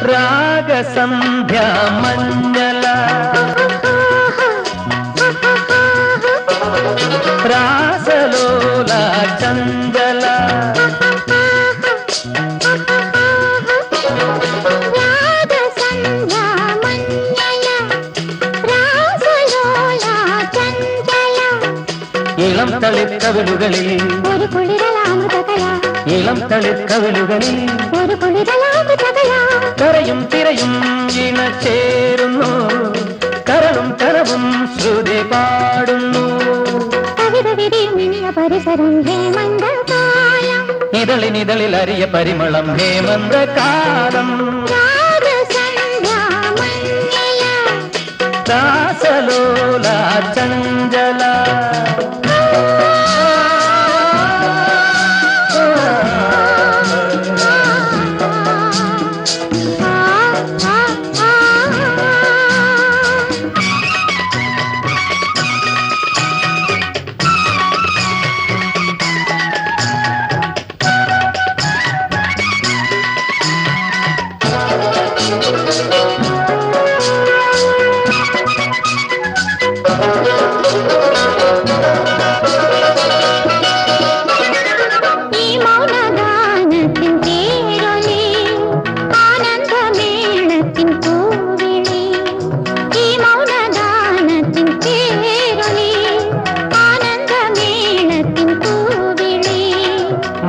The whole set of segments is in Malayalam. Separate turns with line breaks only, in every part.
രാഗസന്ധ്യ മഞ്ഞല രാസലോല ചഞ്ചല ഇളം തളിർക്കവിളുകളിൽ ഒരു കുളിരലാമൃതകല ഇളം തളിർക്കവിളുകളിൽ ഒരു കുളിരലാമൃതകല കരയും തിരയും ഇണചേരുന്നു കരളും കരവും ശ്രുതി പാടുന്നു കവിത വിരിഞ്ഞ പരിസരം ഹേമന്തകാലം ഇതളിനിതളിൽ അറിയ പരിമളം ഹേമന്തകാലം രാസലോല ചഞ്ചല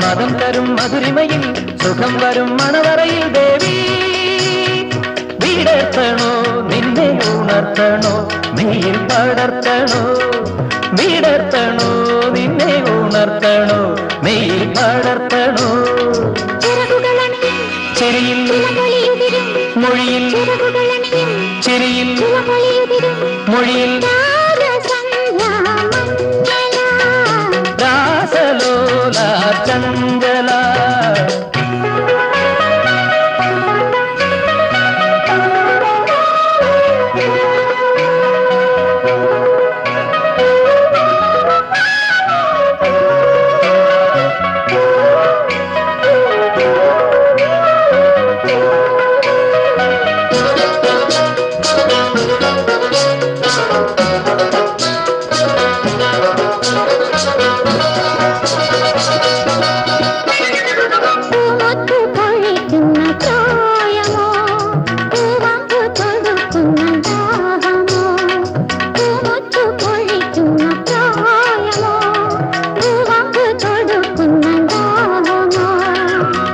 മതം തരും മധുരിമയിൽ സുഖം വരും മണവറയിൽ ദേവി വീടർത്തണോ നിന്നെ ഉണർത്തണോ മെയ്യിൽ പടർത്തണോ വീടർത്തണോ നിന്നെ ഉണർത്തണോ മെയ്യിൽ പടർത്തണോ ചെരിയിൽ മൊഴിയിൽ ചെരിയിൽ മൊഴിയിൽ രാസലോല ചഞ്ചല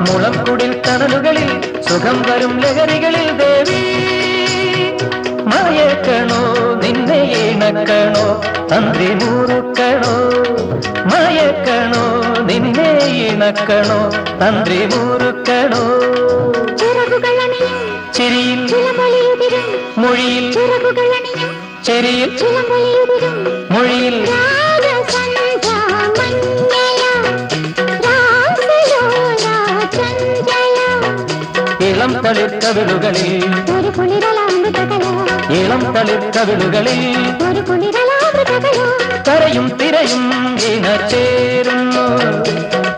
മുളംകുടിൽ തണലുകളിൽ സുഖം വരും ലഹരികളിൽ ദേവി മയക്കണോ നിന്നെ ഇണക്കണോ തന്ത്രി മുറുക്കണോ മയക്കണോ നിന്നെ ഇണക്കണോ തന്ത്രി മുറുക്കണോ ചിരിയിൽ മൊഴിയിൽ ചെരിയിൽ മൊഴിയിൽ ഇളം തളിർക്കവിളുകളിൽ ഒരു കുളിരലാമൃതകല ഇളം തളിർക്കവിളുകളിൽ ഒരു കുളിരലാമൃതകല കരയും തിരയും ഇണചേരുന്നു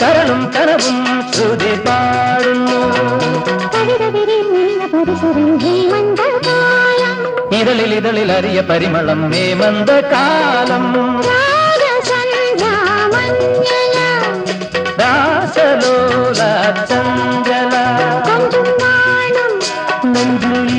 കരളും കനവും ശ്രുതി പാടുന്നു കവിത വിരിഞ്ഞ പരിസരം ഹേമന്തകാലം ഇതളിൽ ഇതളിൽ അറിയ പരിമളം ഹേമന്തകാലം രാസലോല ചഞ്ചല നെഞ്ചിൽ